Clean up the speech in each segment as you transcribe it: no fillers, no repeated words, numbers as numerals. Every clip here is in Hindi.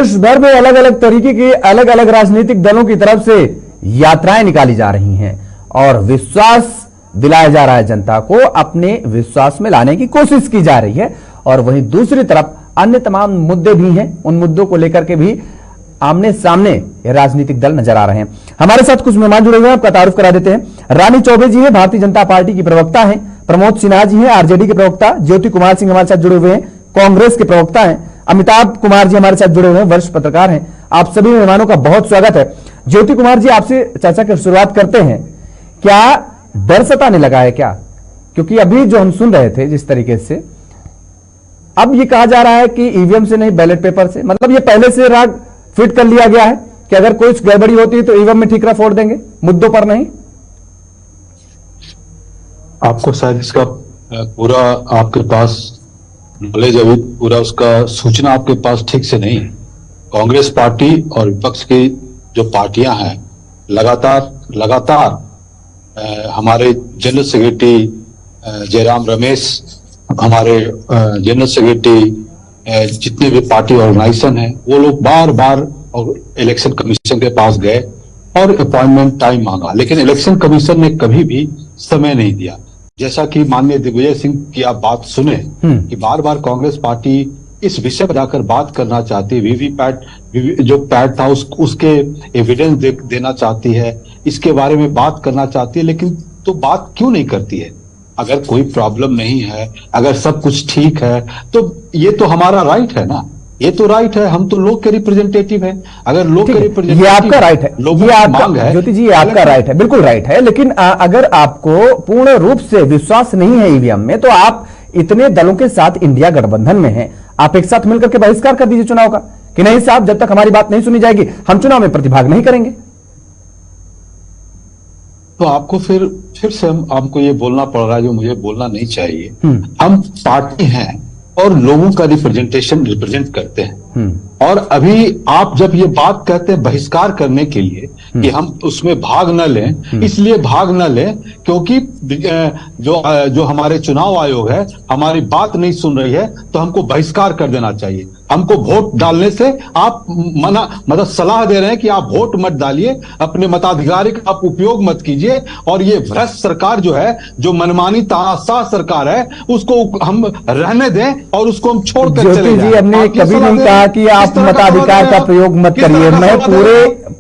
देश भर में अलग अलग तरीके के अलग अलग राजनीतिक दलों की तरफ से यात्राएं निकाली जा रही हैं और विश्वास दिलाया जा रहा है, जनता को अपने विश्वास में लाने की कोशिश की जा रही है। और वहीं दूसरी तरफ अन्य तमाम मुद्दे भी हैं, उन मुद्दों को लेकर के भी आमने सामने राजनीतिक दल नजर आ रहे हैं। हमारे साथ कुछ मेहमान जुड़े हुए हैं, आपका तारुफ करा देते हैं। रानी चौबे जी हैं, भारतीय जनता पार्टी की प्रवक्ता हैं। प्रमोद सिन्हा जी हैं, आरजेडी के प्रवक्ता। ज्योति कुमार सिंह हमारे साथ जुड़े हुए हैं, कांग्रेस के प्रवक्ता हैं। अमिताभ कुमार जी हमारे साथ जुड़े हुए हैं, वरिष्ठ पत्रकार हैं। आप सभी मेहमानों का बहुत स्वागत है। ज्योति कुमार जी, आपसे चर्चा की शुरुआत करते हैं। क्या डर सताने लगा है क्या? क्योंकि अभी जो हम सुन रहे थे जिस तरीके से, अब ये कहा जा रहा है कि ईवीएम से नहीं, बैलेट पेपर से, मतलब ये पहले से राग फिट कर लिया गया है कि अगर कोई गड़बड़ी होती है तो ईवीएम में ठीकरा फोड़ देंगे, मुद्दों पर नहीं। आपको शायद इसका पूरा आपके पास नॉलेज, अभी पूरा उसका सूचना आपके पास ठीक से नहीं है। कांग्रेस पार्टी और विपक्ष की जो पार्टियां हैं लगातार हमारे जनरल सेक्रेटरी जयराम रमेश, हमारे जनरल सेक्रेटरी जितने भी पार्टी ऑर्गेनाइजेशन है, वो लोग बार बार इलेक्शन कमीशन के पास गए और अपॉइंटमेंट टाइम मांगा, लेकिन इलेक्शन कमीशन ने कभी भी समय नहीं दिया। जैसा कि माननीय दिग्विजय सिंह की आप बात सुने कि बार बार कांग्रेस पार्टी इस विषय पर जाकर बात करना चाहती है, वीवीपैट जो पैट था उसके एविडेंस देना चाहती है, इसके बारे में बात करना चाहती है, लेकिन तो बात क्यों नहीं करती है? अगर कोई प्रॉब्लम नहीं है, अगर सब कुछ ठीक है, तो ये तो हमारा राइट है ना, ये तो राइट है। हम तो लोग के रिप्रेजेंटेटिव हैं। अगर लोग के रिप्रेजेंटेटिव, ये आपका राइट है, ये आपका है ज्योति जी, ये आपका राइट है, बिल्कुल राइट है। लेकिन अगर आपको पूर्ण रूप से विश्वास नहीं है ईवीएम में, तो आप इतने दलों के साथ इंडिया गठबंधन में हैं, आप एक साथ मिलकर के बहिष्कार कर दीजिए चुनाव का कि नहीं साहब, जब तक हमारी बात नहीं सुनी जाएगी हम चुनाव में प्रतिभाग नहीं करेंगे। तो आपको फिर से हमको ये बोलना पड़ रहा है जो मुझे बोलना नहीं चाहिए। हम पार्टी हैं और लोगों का रिप्रेजेंट करते हैं। और अभी आप जब ये बात कहते हैं बहिष्कार करने के लिए कि हम उसमें भाग न लें, इसलिए भाग न लें क्योंकि जो हमारे चुनाव आयोग है हमारी बात नहीं सुन रही है, तो हमको बहिष्कार कर देना चाहिए। हमको वोट डालने से आप मतलब सलाह दे रहे हैं कि आप वोट मत डालिए, अपने मताधिकार का आप उपयोग मत कीजिए, और ये भ्रष्ट सरकार जो है, जो मनमानी तानाशाह सरकार है, उसको हम रहने दें और उसको हम छोड़ कर चले जाएं। हमने कभी नहीं कहा कि आप मताधिकार का प्रयोग मत करिए। मैं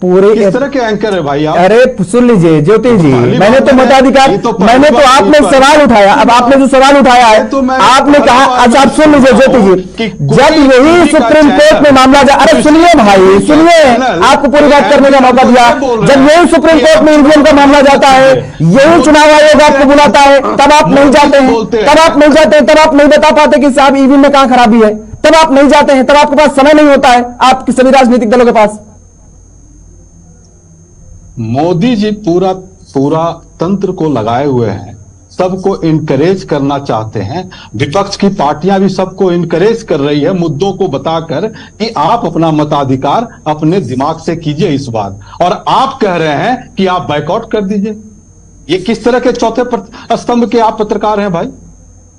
पूरे किस तरह के एंकर है भाई आप? अरे सुन लीजिए ज्योति जी, मैंने तो मताधिकार, मैंने तो आपने सवाल उठाया, अब आपने जो सवाल उठाया है आपने कहा, अच्छा आप सुन लीजिए ज्योति जी, जब यही सुप्रीम कोर्ट में मामला अरे सुनिए भाई सुनिए, आपको पूरी बात करने का मौका दिया। जब यही सुप्रीम कोर्ट में ईवीएम का मामला जाता है, यही चुनाव आयोग आपको बुलाता है, तब आप नहीं जाते हैं, तब आप नहीं बता पाते कि साहब ईवीएम में कहां खराबी है, तब आप नहीं जाते हैं, तब आपके पास समय नहीं होता है, आपके सभी राजनीतिक दलों के पास। मोदी जी पूरा तंत्र को लगाए हुए हैं, सबको इनकरेज करना चाहते हैं। विपक्ष की पार्टियां भी सबको इनकरेज कर रही है, मुद्दों को बताकर कि आप अपना मताधिकार अपने दिमाग से कीजिए इस बार, और आप कह रहे हैं कि आप बायकॉट कर दीजिए। ये किस तरह के चौथे स्तंभ के आप पत्रकार हैं भाई?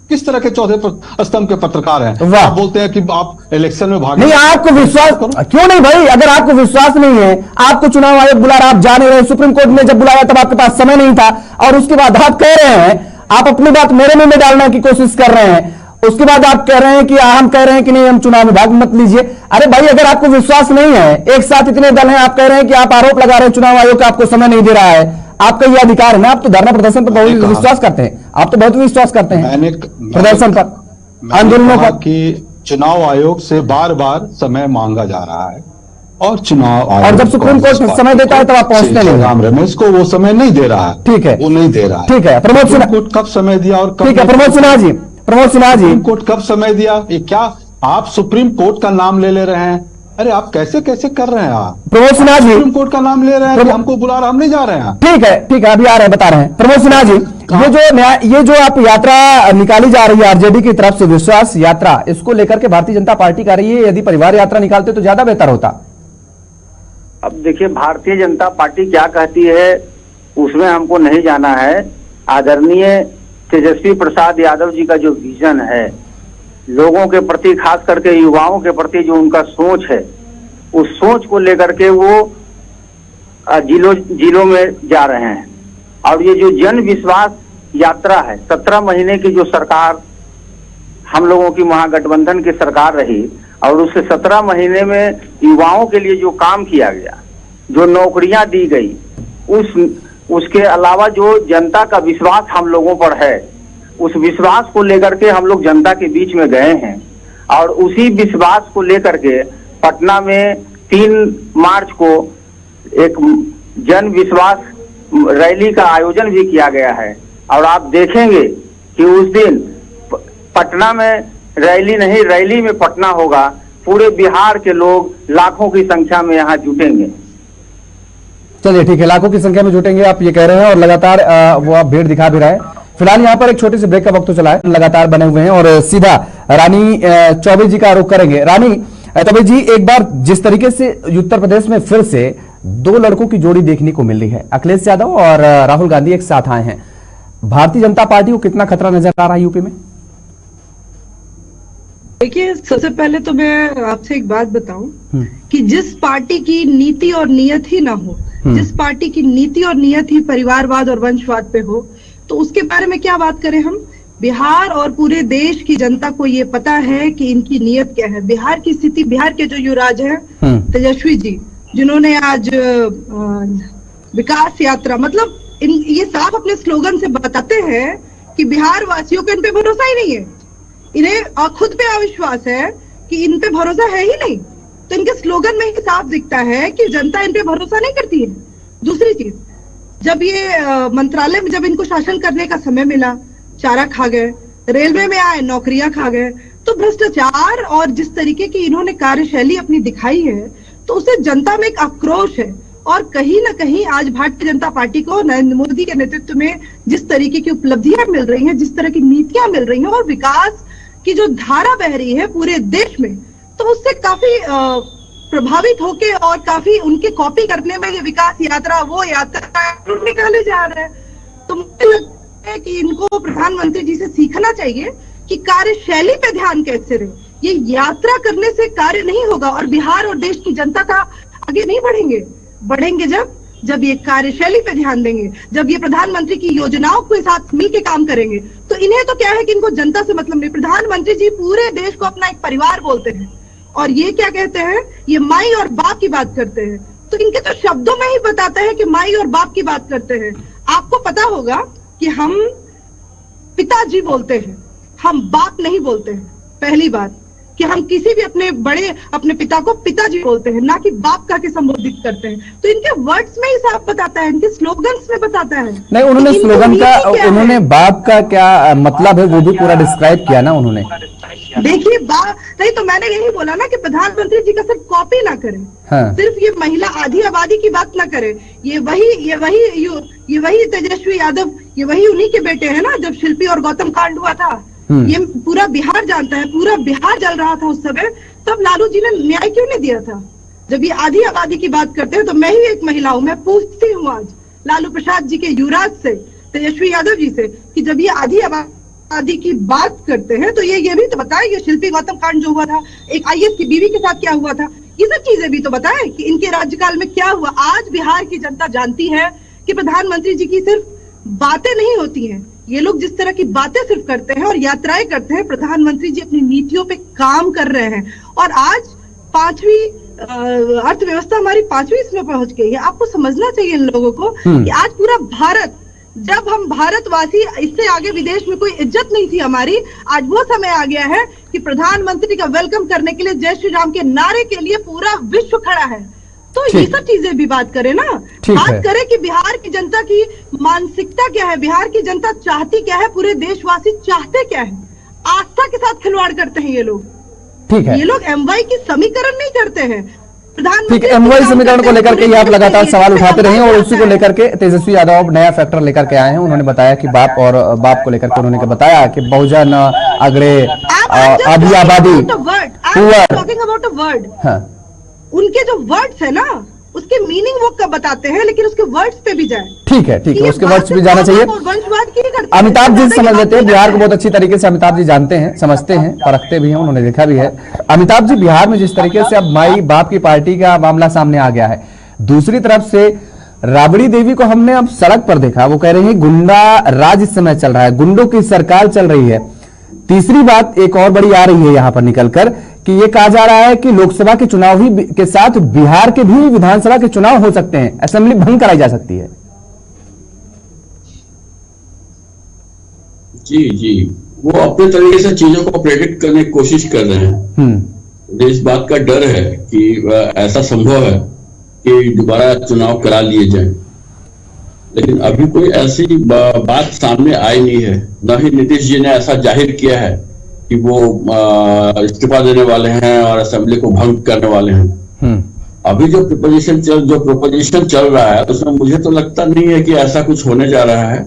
किस तरह के चौथे स्तंभ के पत्रकार हैं? आप बोलते हैं कि आप इलेक्शन में भाग नहीं, आपको विश्वास क्यों नहीं भाई? अगर आपको विश्वास नहीं है, आपको चुनाव आयोग बुला रहा, आप जा नहीं रहे, सुप्रीम कोर्ट ने जब बुलाया तब आपके पास समय नहीं था, और उसके बाद आप कह रहे हैं, आप अपनी बात मेरे मुंह में डालने की कोशिश कर रहे हैं, उसके बाद आप कह रहे हैं कि हम कह रहे हैं कि नहीं हम चुनाव में भाग मत लीजिए। अरे भाई, अगर आपको विश्वास नहीं है, एक साथ इतने दल हैं, आप कह रहे हैं कि आप आरोप लगा रहे हैं चुनाव आयोग का आपको समय नहीं दे रहा है, आपका यह अधिकार है ना, आप तो धरना प्रदर्शन पर बहुत विश्वास करते हैं, आप तो बहुत विश्वास करते हैं प्रदर्शन पर, आंदोलनों पर। कि चुनाव आयोग से बार बार समय मांगा जा रहा है, और चुनाव आयोग, और जब सुप्रीम कोर्ट समय देता है तब आप पहुंचते नहीं। राम रमेश को वो समय नहीं दे रहा है, ठीक है, वो नहीं दे रहा है, ठीक है। प्रमोद सिन्हा कोर्ट कब समय दिया और कब? ठीक है प्रमोद सिन्हा जी, सुप्रीम कोर्ट कब समय दिया? ये क्या आप सुप्रीम कोर्ट का नाम ले रहे हैं? अरे आप कैसे कर रहे हैं? आप प्रमोद सिन्हा जी सुप्रीम कोर्ट का नाम ले रहे हैं, हमको बुला रहे, हम नहीं जा रहे हैं। ठीक है, अभी आ रहे हैं, बता रहे हैं। प्रमोद सिन्हा जी, ये जो आप यात्रा निकाली जा रही है आरजेडी की तरफ से, विश्वास यात्रा, इसको लेकर के भारतीय जनता पार्टी कर रही है, यदि परिवार यात्रा निकालते तो ज्यादा बेहतर होता। अब देखिए, भारतीय जनता पार्टी क्या कहती है उसमें हमको नहीं जाना है। आदरणीय तेजस्वी प्रसाद यादव जी का जो विजन है, लोगों के प्रति, खास करके युवाओं के प्रति जो उनका सोच है, उस सोच को लेकर के वो जिलों में जा रहे हैं। और ये जो जन विश्वास यात्रा है, 17 महीने की जो सरकार हम लोगों की महागठबंधन की सरकार रही, और उससे 17 महीने में युवाओं के लिए जो काम किया गया, जो नौकरियां दी गई, उसके अलावा जो जनता का विश्वास हम लोगों पर है, उस विश्वास को लेकर के हम लोग जनता के बीच में गए हैं। और उसी विश्वास को लेकर के पटना में 3 मार्च को एक जन विश्वास रैली का आयोजन भी किया गया है। और आप देखेंगे कि उस दिन पटना में रैली नहीं, रैली में पटना होगा। पूरे बिहार के लोग लाखों की संख्या में यहाँ जुटेंगे। चलिए ठीक है, लाखों की संख्या में जुटेंगे आप ये कह रहे हैं, और लगातार वो आप भीड़ दिखा भी रहे हैं। फिलहाल यहाँ पर एक छोटे से ब्रेक का वक्त तो चला है, लगातार बने हुए हैं, और सीधा रानी चौबे जी का आरोप करेंगे। रानी चौबे जी, एक बार जिस तरीके से उत्तर प्रदेश में फिर से 2 लड़कों की जोड़ी देखने को मिल रही है, अखिलेश यादव और राहुल गांधी एक साथ आए हैं, भारतीय जनता पार्टी को कितना खतरा नजर आ रहा है यूपी में? देखिए, सबसे पहले तो मैं आपसे एक बात बताऊं कि जिस पार्टी की नीति और नियत ही ना हो, जिस पार्टी की नीति और नियत ही परिवारवाद और वंशवाद पे हो, तो उसके बारे में क्या बात करें हम। बिहार और पूरे देश की जनता को ये पता है कि इनकी नियत क्या है। बिहार की स्थिति, बिहार के जो युवराज हैं तेजस्वी जी, जिन्होंने आज विकास यात्रा, मतलब ये साफ अपने स्लोगन से बताते हैं कि बिहार वासियों को इन पे भरोसा ही नहीं है, इन्हें खुद पे अविश्वास है कि इन पे भरोसा है ही नहीं। तो इनके स्लोगन में ही साफ दिखता है कि जनता इन पे भरोसा नहीं करती है। दूसरी चीज, जब ये मंत्रालय में जब इनको शासन करने का समय मिला, चारा खा गए, रेलवे में आए नौकरियां खा गए। तो भ्रष्टाचार और जिस तरीके की इन्होंने कार्यशैली अपनी दिखाई है, तो उससे जनता में एक आक्रोश है। और कहीं ना कहीं आज भारतीय जनता पार्टी को नरेंद्र मोदी के नेतृत्व में जिस तरीके की उपलब्धियां मिल रही हैं, जिस तरह की नीतियां मिल रही हैं, और विकास की जो धारा बह रही है पूरे देश में, तो उससे काफी प्रभावित होके और काफी उनके कॉपी करने में ये विकास यात्रा, वो यात्रा निकाले जा रहे हैं। तो मुझे लगता है कि इनको प्रधानमंत्री जी से सीखना चाहिए कि कार्यशैली पे ध्यान कैसे रहे। ये यात्रा करने से कार्य नहीं होगा, और बिहार और देश की जनता का आगे नहीं बढ़ेंगे जब ये कार्यशैली पे ध्यान देंगे, जब ये प्रधानमंत्री की योजनाओं के साथ मिलकर काम करेंगे। तो इन्हें तो क्या है कि इनको जनता से मतलब नहीं। प्रधानमंत्री जी पूरे देश को अपना एक परिवार बोलते हैं, और ये क्या कहते हैं, ये माई और बाप की बात करते हैं। तो इनके तो शब्दों में ही बताते हैं कि माई और बाप की बात करते हैं। आपको पता होगा कि हम पिताजी बोलते हैं, हम बाप नहीं बोलते हैं। पहली बात कि हम किसी भी अपने पिता को पिताजी बोलते हैं, ना कि बाप का के संबोधित करते हैं। तो इनके वर्ड्स में ही साफ बताता है, इनके स्लोगन्स में बताता है। नहीं, उन्होंने स्लोगन का, उन्होंने बाप का क्या मतलब है वो भी पूरा डिस्क्राइब किया ना उन्होंने। देखिए, नहीं तो मैंने यही बोला ना कि प्रधानमंत्री जी का सिर्फ कॉपी ना करें। हाँ। सिर्फ ये महिला आधी आबादी की बात ना करें। ये वही तेजस्वी यादव, ये वही उन्हीं के बेटे हैं ना। जब शिल्पी और गौतम कांड हुआ था, ये पूरा बिहार जानता है, पूरा बिहार जल रहा था उस समय, तब लालू जी ने न्याय क्यों नहीं दिया था। जब ये आधी आबादी की बात करते हैं, तो मैं ही एक महिला हूँ, मैं पूछती हूँ आज लालू प्रसाद जी के युवराज से, तेजस्वी यादव जी से, कि जब ये आधी आबादी की बात करते हैं तो ये भी तो बताए, ये शिल्पी गौतम कांड जो हुआ था, एक आईएएस की बीवी के साथ क्या हुआ था, ये सब चीजें भी तो बताए कि इनके राज्यकाल में क्या हुआ। आज बिहार की जनता जानती है कि प्रधानमंत्री जी की सिर्फ बातें नहीं होती हैं, ये लोग जिस तरह की बातें सिर्फ करते हैं और यात्राएं करते हैं, प्रधानमंत्री जी अपनी नीतियों पे काम कर रहे हैं। और आज 5वीं अर्थव्यवस्था हमारी 5वीं इसमें पहुंच गई है। आपको समझना चाहिए इन लोगों को कि आज पूरा भारत, जब हम भारतवासी, इससे आगे विदेश में कोई इज्जत नहीं थी हमारी, आज वो समय आ गया है कि प्रधानमंत्री का वेलकम करने के लिए जय श्री राम के नारे के लिए पूरा विश्व खड़ा है। तो ये सब चीजें भी बात करें ना, बात करें कि बिहार की जनता की मानसिकता क्या है, बिहार की जनता चाहती क्या है, पूरे देशवासी चाहते क्या है। आस्था के साथ खिलवाड़ करते हैं ये लोग। ठीक है, ये लोग एमवाई की समीकरण नहीं करते हैं। ठीक है, एमवाई समीकरण को लेकर के आप लगातार सवाल उठाते रहे, और उसी को लेकर के तेजस्वी यादव नया फैक्टर लेकर के आए हैं। उन्होंने बताया कि बाप को लेकर के उन्होंने बताया कि बहुजन अग्रे, आधी आबादी, उनके जो वर्ड्स है ना, उसके मीनिंग वो कब बताते हैं, लेकिन उसके वर्ड्स पे भी जाए। ठीक है, उसके वर्ड्स पे जाना चाहिए। अमिताभ जी समझ लेते हैं, बिहार को बहुत अच्छी तरीके से अमिताभ जी जानते हैं, समझते हैं, परखते भी हैं, उन्होंने देखा भी है। अमिताभ जी, बिहार में जिस तरीके से अब माई बाप की पार्टी का मामला सामने आ गया है, दूसरी तरफ से राबड़ी देवी को हमने अब सड़क पर देखा, वो कह रही है गुंडा राज इस समय चल रहा है, गुंडों की सरकार चल रही है। तीसरी बात एक और बड़ी आ रही है यहां पर निकलकर कि यह कहा जा रहा है कि लोकसभा के चुनाव ही के साथ बिहार के भी विधानसभा के चुनाव हो सकते हैं, असेंबली भंग कराई जा सकती है। जी, वो अपने तरीके से चीजों को प्रेडिक्ट करने की कोशिश कर रहे हैं। इस बात का डर है कि ऐसा संभव है कि दोबारा चुनाव करा लिए जाए, लेकिन अभी कोई ऐसी बात सामने आई नहीं है। न ही नीतीश जी ने ऐसा जाहिर किया है कि वो इस्तीफा देने वाले हैं और असेंबली को भंग करने वाले हैं। अभी जो प्रोपोजिशन चल रहा है उसमें मुझे तो लगता नहीं है कि ऐसा कुछ होने जा रहा है।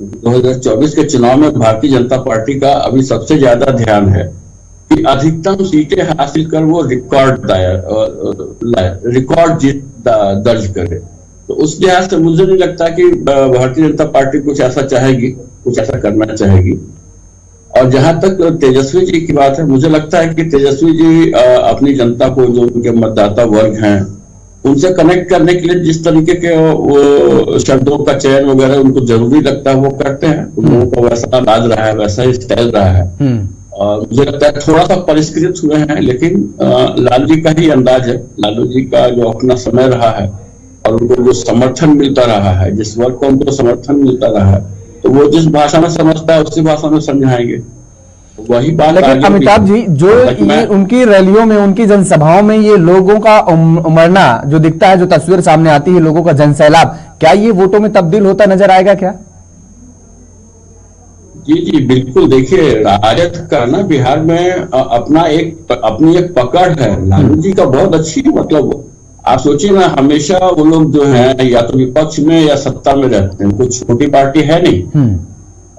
2024 के चुनाव में भारतीय जनता पार्टी का अभी सबसे ज्यादा ध्यान है कि अधिकतम सीटें हासिल कर वो रिकॉर्ड जीत दर्ज करे। तो उस लिहाज से मुझे नहीं लगता कि भारतीय जनता पार्टी कुछ ऐसा चाहेगी, कुछ ऐसा करना चाहेगी। और जहां तक तेजस्वी जी की बात है, मुझे लगता है कि तेजस्वी जी अपनी जनता को, जो उनके मतदाता वर्ग हैं, उनसे कनेक्ट करने के लिए जिस तरीके के वो शब्दों का चयन वगैरह उनको जरूरी लगता है वो करते हैं। उन लोगों को वैसा अंदाज रहा है, वैसा ही स्टाइल रहा है। मुझे लगता है थोड़ा सा परिष्कृत हुए हैं, लेकिन लालू जी का ही अंदाज है। लालू जी का जो अपना समय रहा है और उनको जो समर्थन मिलता रहा है, जिस वर्ग को उनको समर्थन मिलता रहा है, तो वो जिस भाषा में समझता है उसी भाषा में समझाएंगे। वही बात। लेकिन अमिताभ जी, जो ये उनकी रैलियों में, उनकी जनसभाओं में ये लोगों का उमड़ना जो दिखता है, जो तस्वीर सामने आती है, लोगों का जनसैलाब, क्या ये वोटों में तब्दील होता नजर आएगा क्या? जी बिल्कुल। देखिए, राजद का ना बिहार में अपनी एक पकड़ है। लालू जी का बहुत अच्छी, मतलब आप सोचिए ना, हमेशा वो लोग जो हैं या तो विपक्ष में या सत्ता में रहते हैं, कुछ छोटी पार्टी है नहीं।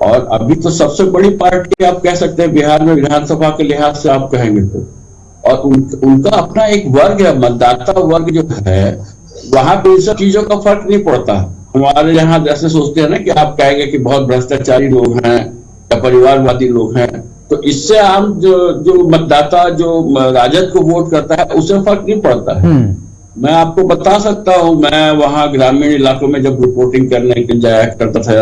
और अभी तो सबसे बड़ी पार्टी आप कह सकते हैं बिहार में, विधानसभा के लिहाज से आप कहेंगे तो। और उनका अपना एक वर्ग है, मतदाता वर्ग जो है, वहां पे इन सब चीजों का फर्क नहीं पड़ता। हमारे यहाँ जैसे सोचते हैं ना कि आप कहेंगे कि बहुत भ्रष्टाचारी लोग हैं या परिवारवादी लोग हैं, तो इससे आम जो मतदाता जो राजद को वोट करता है उसे फर्क नहीं पड़ता है। मैं आपको बता सकता हूं, मैं वहां ग्रामीण इलाकों में जब रिपोर्टिंग करने के लिए जाया करता था,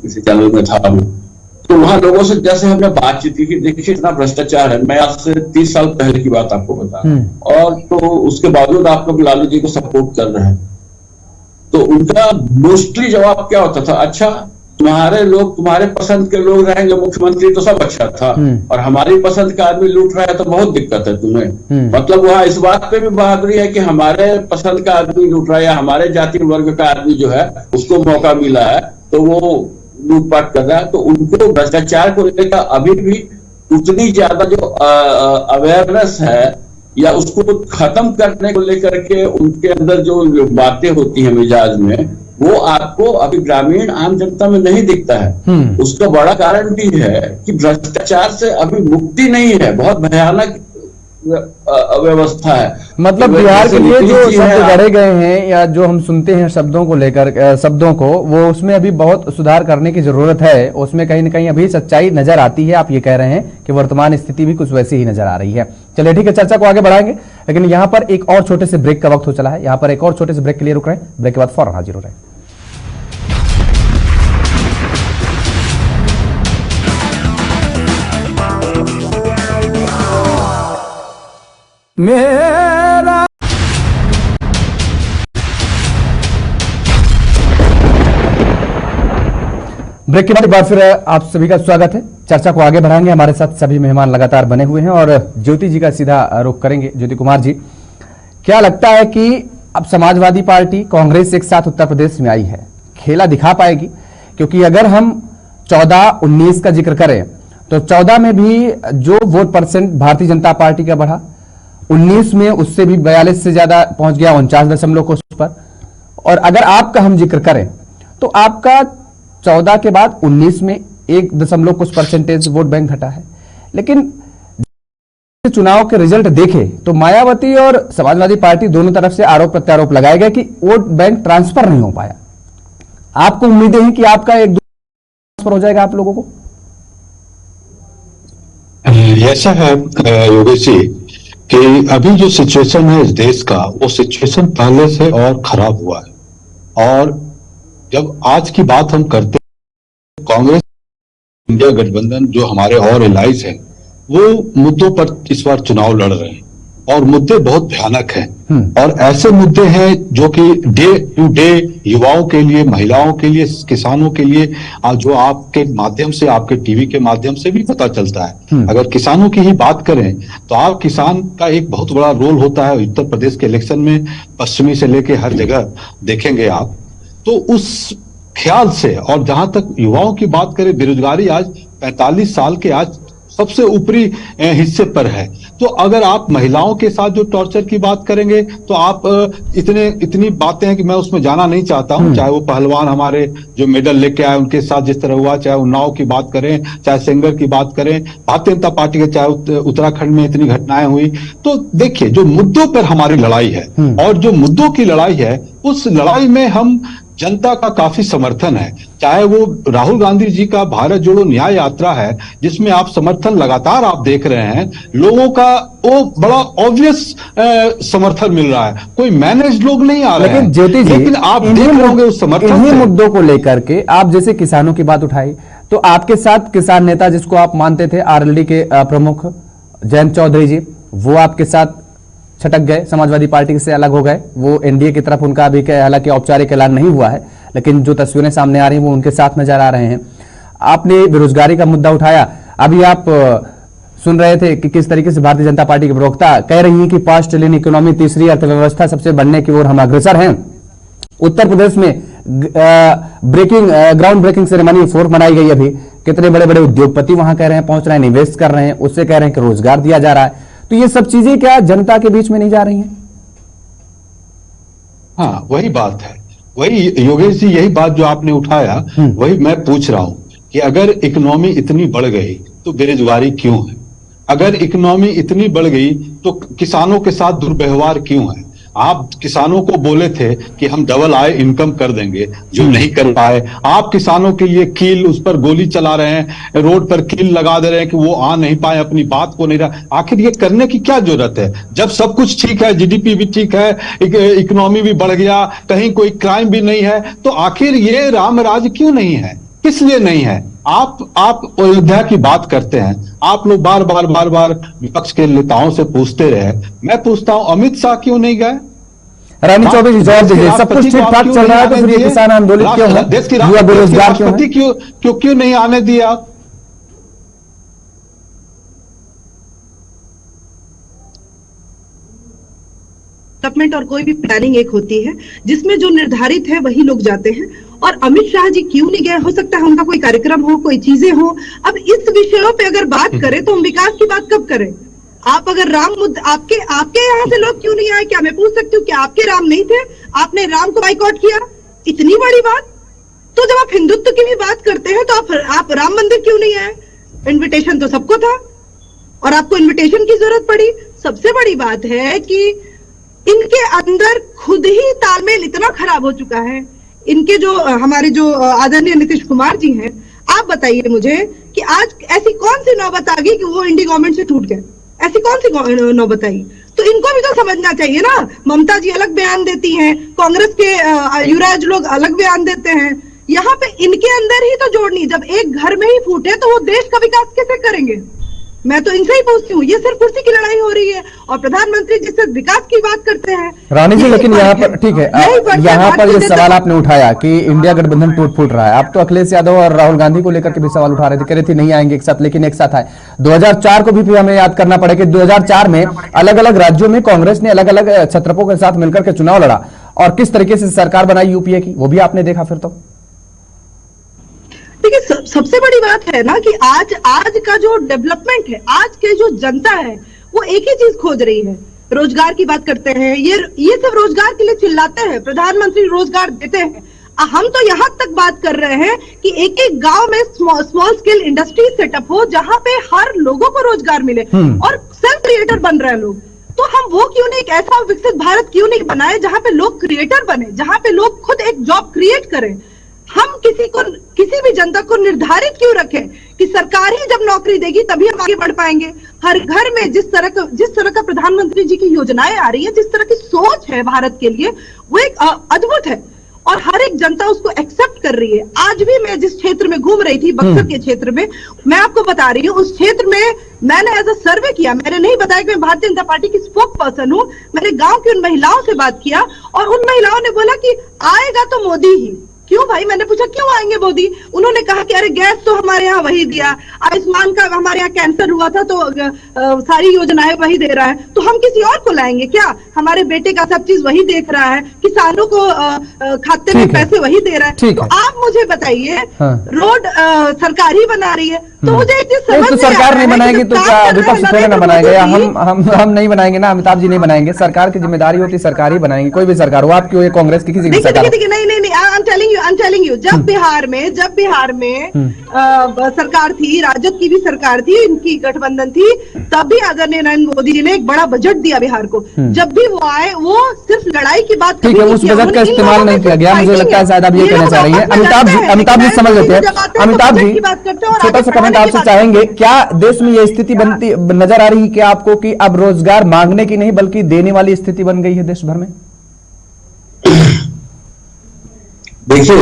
किसी चैनल में था, तो वहां लोगों से जैसे हमने बातचीत की कि देखिए इतना भ्रष्टाचार है। मैं आज से 30 साल पहले की बात आपको बता रहा हूं, और तो उसके बावजूद आप लोग लालू जी को सपोर्ट कर रहे हैं। तो उनका मोस्टली जवाब क्या होता था, अच्छा तुम्हारे लोग, तुम्हारे पसंद के लोग रहेंगे मुख्यमंत्री तो सब अच्छा था, और हमारी पसंद का आदमी लूट रहा है तो बहुत दिक्कत है तुम्हें। मतलब वहां इस बात पे भी बहादुरी है कि हमारे पसंद का आदमी लूट रहा है या हमारे जाति वर्ग का आदमी जो है उसको मौका मिला है तो वो लूटपाट कर रहा है। तो उनको भ्रष्टाचार को लेकर अभी भी उतनी ज्यादा जो अवेयरनेस है या उसको खत्म करने को लेकर के उनके अंदर जो बातें होती हैं मिजाज में, वो आपको अभी ग्रामीण आम जनता में नहीं दिखता है। उसका बड़ा कारण भी है कि भ्रष्टाचार से अभी मुक्ति नहीं है, बहुत भयानक व्यवस्था है। मतलब बिहार के लिए जो शब्द गढ़े गए हैं या जो हम सुनते हैं शब्दों को लेकर, शब्दों को, वो उसमें अभी बहुत सुधार करने की जरूरत है। उसमें कहीं ना कहीं अभी सच्चाई नजर आती है। आप ये कह रहे हैं कि वर्तमान स्थिति भी कुछ वैसी ही नजर आ रही है। चलिए ठीक है, चर्चा को आगे बढ़ाएंगे, लेकिन यहाँ पर एक और छोटे से ब्रेक का वक्त हो चला है। यहाँ पर एक और छोटे से ब्रेक के लिए रुक रहे हैं, ब्रेक के बाद फौरन हाजिर हो रहे हैं। मेरा ब्रेक के बाद एक बार फिर आप सभी का स्वागत है। चर्चा को आगे बढ़ाएंगे, हमारे साथ सभी मेहमान लगातार बने हुए हैं और ज्योति जी का सीधा रुख करेंगे। ज्योति कुमार जी, क्या लगता है कि अब समाजवादी पार्टी, कांग्रेस एक साथ उत्तर प्रदेश में आई है, खेला दिखा पाएगी? क्योंकि अगर हम 14-19 का जिक्र करें तो 14 में भी जो vote percent Bharatiya Janata party का बढ़ा, 19 में उससे भी 42 से ज्यादा पहुंच गया, 49 कुछ पर। और अगर आपका हम जिक्र करें तो आपका 14 के बाद 19 में 1 कुछ परसेंटेज वोट बैंक घटा है। लेकिन चुनाव के रिजल्ट देखे तो मायावती और समाजवादी पार्टी दोनों तरफ से आरोप प्रत्यारोप लगाए गए कि वोट बैंक ट्रांसफर नहीं हो पाया। आपको उम्मीदें हैं कि आपका एक ट्रांसफर हो जाएगा आप लोगों को? ऐसा है योगेश जी कि अभी जो सिचुएशन है इस देश का, वो सिचुएशन पहले से और खराब हुआ है। और जब आज की बात हम करते हैं, कांग्रेस इंडिया गठबंधन जो हमारे और एलाइज हैं, वो मुद्दों पर इस बार चुनाव लड़ रहे हैं और मुद्दे बहुत भयानक हैं। और ऐसे मुद्दे हैं जो कि डे टू डे युवाओं के लिए, महिलाओं के लिए, किसानों के लिए, जो आपके माध्यम से, आपके टीवी के माध्यम से भी पता चलता है। अगर किसानों की ही बात करें तो आप किसान का एक बहुत बड़ा रोल होता है उत्तर प्रदेश के इलेक्शन में, पश्चिमी से लेके हर जगह देखेंगे आप। तो उस ख्याल से, और जहां तक युवाओं की बात करें, बेरोजगारी आज 45 साल के आज सबसे ऊपरी हिस्से पर है। तो अगर आप महिलाओं के साथ जो टॉर्चर की बात करेंगे तो आप इतनी बातें हैं कि मैं उसमें जाना नहीं चाहता हूं। चाहे वो पहलवान हमारे जो मेडल लेके आए उनके साथ जिस तरह हुआ, चाहे उन्नाव की बात करें, चाहे सेंगर की बात करें, भारतीय जनता पार्टी के चाहे उत्तराखंड में इतनी घटनाएं हुई। तो देखिए, जो मुद्दों पर हमारी लड़ाई है और जो मुद्दों की लड़ाई है, उस लड़ाई में हम जनता का काफी समर्थन है। चाहे वो राहुल गांधी जी का भारत जोड़ो न्याय यात्रा है, जिसमें आप समर्थन लगातार आप देख रहे हैं, लोगों का वो बड़ा ऑब्वियस समर्थन मिल रहा है, कोई मैनेज लोग नहीं आ रहे हैं। लेकिन ज्योति जी, लेकिन आप देख रहे होंगे उस समर्थन इन्हीं से। मुद्दों को लेकर के आप जैसे किसानों की बात उठाई, तो आपके साथ किसान नेता जिसको आप मानते थे आरएलडी के प्रमुख जयंत चौधरी जी, वो आपके साथ छटक गए, समाजवादी पार्टी से अलग हो गए। वो एनडीए की तरफ उनका अभी हालांकि औपचारिक ऐलान नहीं हुआ है, लेकिन जो तस्वीरें सामने आ रही हैं वो उनके साथ नजर आ रहे हैं। आपने बेरोजगारी का मुद्दा उठाया। अभी आप सुन रहे थे कि किस तरीके से भारतीय जनता पार्टी के प्रवक्ता कह रही हैं कि 5 ट्रिलियन इकोनॉमी, तीसरी अर्थव्यवस्था सबसे बढ़ने की ओर हम अग्रसर हैं। उत्तर प्रदेश में ग्राउंड ब्रेकिंग सेरेमनी 4 मनाई गई। अभी कितने बड़े बड़े उद्योगपति वहां कह रहे हैं पहुंच रहे हैं, निवेश कर रहे हैं, उससे कह रहे हैं कि रोजगार दिया जा रहा है। तो ये सब चीजें क्या जनता के बीच में नहीं जा रही हैं? हाँ, वही बात है, वही योगेश जी, यही बात जो आपने उठाया, वही मैं पूछ रहा हूं कि अगर इकोनॉमी इतनी बढ़ गई तो बेरोजगारी क्यों है? अगर इकोनॉमी इतनी बढ़ गई तो किसानों के साथ दुर्व्यवहार क्यों है? आप किसानों को बोले थे कि हम डबल आय इनकम कर देंगे, जो नहीं कर पाए। आप किसानों के लिए कील, उस पर गोली चला रहे हैं, रोड पर कील लगा दे रहे हैं कि वो आ नहीं पाए, अपनी बात को नहीं रहा। आखिर ये करने की क्या जरूरत है जब सब कुछ ठीक है, जीडीपी भी ठीक है, इकोनॉमी भी बढ़ गया, कहीं कोई क्राइम भी नहीं है? तो आखिर ये राम राज क्यों नहीं है? किस लिए नहीं है? आप अयोध्या की बात करते हैं, आप लोग बार बार विपक्ष के नेताओं से पूछते रहे। मैं पूछता हूं, अमित शाह क्यों नहीं गए? रानी चौबे जी जवाब दीजिए। सब कुछ ठीक ठाक चल रहा है तो फिर ये किसान आंदोलित क्यों है? देश की बेरोजगार क्यों नहीं आने दिया आप? डेवलपमेंट और कोई भी प्लानिंग एक होती है जिसमें जो निर्धारित है वही लोग जाते हैं। और अमित शाह जी क्यों नहीं गए? हो सकता है उनका कोई कार्यक्रम हो, कोई चीजें हो। अब इस विषयों पे अगर बात करें तो हम विकास की बात कब करें? आप अगर राम मुद्दा, आपके यहाँ से लोग क्यों नहीं आए? क्या मैं पूछ सकती हूँ कि आपके राम नहीं थे? आपने राम को बाइकआउट किया? इतनी बड़ी बात। तो जब आप हिंदुत्व की भी बात करते हैं तो आप राम मंदिर क्यों नहीं आए? इन्विटेशन तो सबको था और आपको इन्विटेशन की जरूरत पड़ी। सबसे बड़ी बात है कि इनके अंदर खुद ही तालमेल इतना खराब हो चुका है। इनके जो हमारे जो आदरणीय नीतीश कुमार जी हैं, आप बताइए मुझे कि आज ऐसी कौन सी नौबत आ गई कि वो इंडी गवर्नमेंट से टूट गए? ऐसी कौन सी नौबत आई? तो इनको भी तो समझना चाहिए ना। ममता जी अलग बयान देती हैं, कांग्रेस के युवराज लोग अलग बयान देते हैं। यहाँ पे इनके अंदर ही तो जोड़नी, जब एक घर में ही फूटे तो वो देश का विकास कैसे करेंगे? मैं तो इनसे ही पूछती हूँ। ये सिर्फ कुर्सी की लड़ाई हो रही है और प्रधानमंत्री जिससे विकास की बात करते हैं। रानी जी, लेकिन यहाँ पर ठीक है, यहाँ पर ये सवाल आपने उठाया कि इंडिया गठबंधन टूट फूट रहा है। आप तो अखिलेश यादव और राहुल गांधी को लेकर के भी सवाल उठा रहे थे, कह रहे थे नहीं आएंगे एक साथ, लेकिन एक साथ आए। 2004 को भी हमें याद करना पड़ेगा। 2004 में अलग अलग राज्यों में कांग्रेस ने अलग अलग छत्रपों के साथ मिलकर के चुनाव लड़ा और किस तरीके से सरकार बनाई यूपीए की, वो भी आपने देखा। फिर तो देखिए, सबसे बड़ी बात है ना कि आज का जो डेवलपमेंट है, आज के जो जनता है वो एक ही चीज खोज रही है। रोजगार की बात करते हैं, ये सिर्फ रोजगार के लिए चिल्लाते हैं। प्रधानमंत्री रोजगार देते हैं। हम तो यहाँ तक बात कर रहे हैं कि एक एक गांव में स्मॉल स्केल इंडस्ट्री सेटअप हो जहां पे हर लोगों को रोजगार मिले और सेल्फ क्रिएटर बन रहे हैं लोग। तो हम वो क्यों नहीं, एक ऐसा विकसित भारत क्यों नहीं बनाए जहां पे लोग क्रिएटर बने, जहां पे लोग खुद एक जॉब क्रिएट करें। हम किसी भी जनता को निर्धारित क्यों रखें कि सरकार ही जब नौकरी देगी तभी हम आगे बढ़ पाएंगे। हर घर में जिस तरह का प्रधानमंत्री जी की योजनाएं आ रही है, जिस तरह की सोच है भारत के लिए, वो एक अद्भुत है और हर एक जनता उसको एक्सेप्ट कर रही है। आज भी मैं जिस क्षेत्र में घूम रही थी, बक्सर के क्षेत्र में, मैं आपको बता रही हूँ, उस क्षेत्र में मैंने एज अ सर्वे किया। मैंने नहीं बताया कि मैं भारतीय जनता पार्टी की स्पोक पर्सन हूँ। मैंने गांव की उन महिलाओं से बात किया और उन महिलाओं ने बोला कि आएगा तो मोदी ही। क्यों भाई? मैंने पूछा क्यों आएंगे मोदी? उन्होंने कहा कि अरे गैस तो हमारे यहाँ वही दिया, आयुष्मान का हमारे यहाँ कैंसर हुआ था तो सारी योजनाएं वही दे रहा है, तो हम किसी और को लाएंगे क्या? हमारे बेटे का सब चीज वही देख रहा है, किसानों को खाते में पैसे वही दे रहा है। तो आप मुझे बताइए, रोड सरकार ही बना रही है, तो मुझे एक चीज समझ तो सरकार नहीं बनाएगी तो क्या विपक्ष थोड़ा ना बनाएगा? या हम नहीं बनाएंगे ना, अमिताभ जी नहीं बनाएंगे। सरकार की जिम्मेदारी होती है, सरकार ही बनाएंगे, कोई भी सरकार हो, आपकी हो या कांग्रेस की, किसी की सरकार। नहीं, I'm telling you, जब बिहार में सरकार थी, राजद की भी सरकार थी, इनकी गठबंधन थी, तब भी आदरणीय नरेंद्र मोदी जी ने एक बड़ा बजट दिया बिहार को। जब भी वो आए, वो सिर्फ लड़ाई की बात, ठीक है, उस बजट का इस्तेमाल नहीं किया गया। मुझे लगता है शायद आप ये कहना चाह रही है। अमिताभ जी समझ लेते हैं। अमिताभ जी, छोटा सा कमेंट आपसे चाहेंगे, क्या देश में ये स्थिति बनती नजर आ रही है क्या आपको कि अब रोजगार मांगने की नहीं बल्कि देने वाली स्थिति बन गई है देश भर में? देखिए,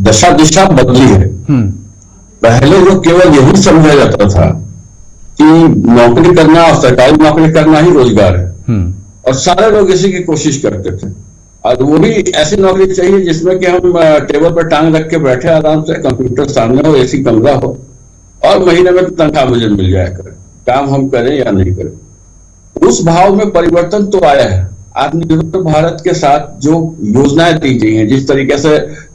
दशा दिशा बदली है। पहले जो केवल यही समझा जाता था कि नौकरी करना और सरकारी नौकरी करना ही रोजगार है और सारे लोग इसी की कोशिश करते थे। और वो भी ऐसी नौकरी चाहिए जिसमें कि हम टेबल पर टांग रख के बैठे आराम से, कंप्यूटर सामने हो, एसी कमरा हो और महीने में तनख्वाह मुझे मिल जाया करे, काम हम करें या नहीं करें। उस भाव में परिवर्तन तो आया है। आत्मनिर्भर भारत के साथ जो योजनाएं दी गई हैं, जिस तरीके से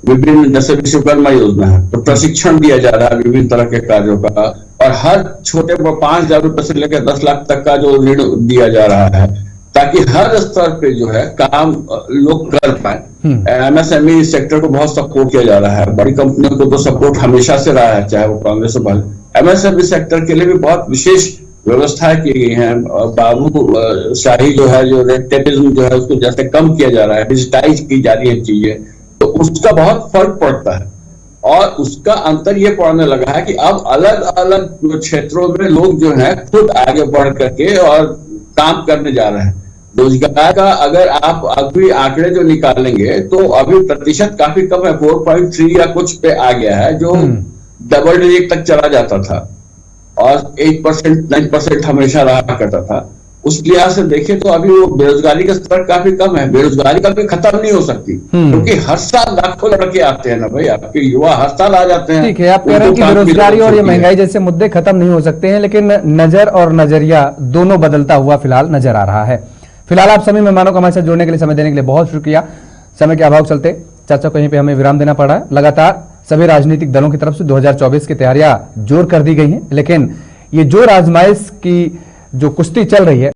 विभिन्न, जैसे विश्वकर्मा योजना है, तो प्रशिक्षण दिया जा रहा है विभिन्न तरह के कार्यों का, और हर छोटे 5,000 रुपए से लेकर 10 लाख तक का जो ऋण दिया जा रहा है, ताकि हर स्तर पे जो है काम लोग कर पाए। एमएसएमई सेक्टर को बहुत सपोर्ट किया जा रहा है। बड़ी कंपनियों को तो सपोर्ट हमेशा से रहा है, चाहे वो कांग्रेस हो। एमएसएमई सेक्टर के लिए भी बहुत विशेष व्यवस्थाएं की गई हैं। बाबू शाही जो है, जो रेड टेपिज्म जो है, उसको जैसे कम किया जा रहा है, डिजिटाइज की जा रही है चीजें, तो उसका बहुत फर्क पड़ता है। और उसका अंतर ये पड़ने लगा है कि अब अलग अलग क्षेत्रों में लोग जो है खुद आगे बढ़ करके और काम करने जा रहे हैं। रोजगार का अगर आप अभी आंकड़े जो निकालेंगे तो अभी प्रतिशत काफी कम है, 4.3 या कुछ पे आ गया है, जो डबल डिजिट तक चला जाता था और 8%, 9% हमेशा रहा करता था। उस लिहाज से देखें तो अभी वो बेरोजगारी का स्तर काफी कम है। बेरोजगारी कभी खत्म नहीं हो सकती, क्योंकि हर साल लाखों लड़के आते हैं ना भाई, आपके युवा हर साल आ जाते हैं। ठीक है, आप कह रहे हैं कि बेरोजगारी और ये महंगाई जैसे मुद्दे खत्म नहीं हो सकते हैं, लेकिन नजर और नजरिया दोनों बदलता हुआ फिलहाल नजर आ रहा है। फिलहाल आप सभी मेहमानों को हमारे साथ जुड़ने के लिए, समय देने के लिए बहुत शुक्रिया। समय के अभाव चलते चाचा को यहीं पे हमें विराम देना पड़ा है। लगातार सभी राजनीतिक दलों की तरफ से 2024 की तैयारियां जोर कर दी गई हैं, लेकिन ये जोर आजमाइश की जो कुश्ती चल रही है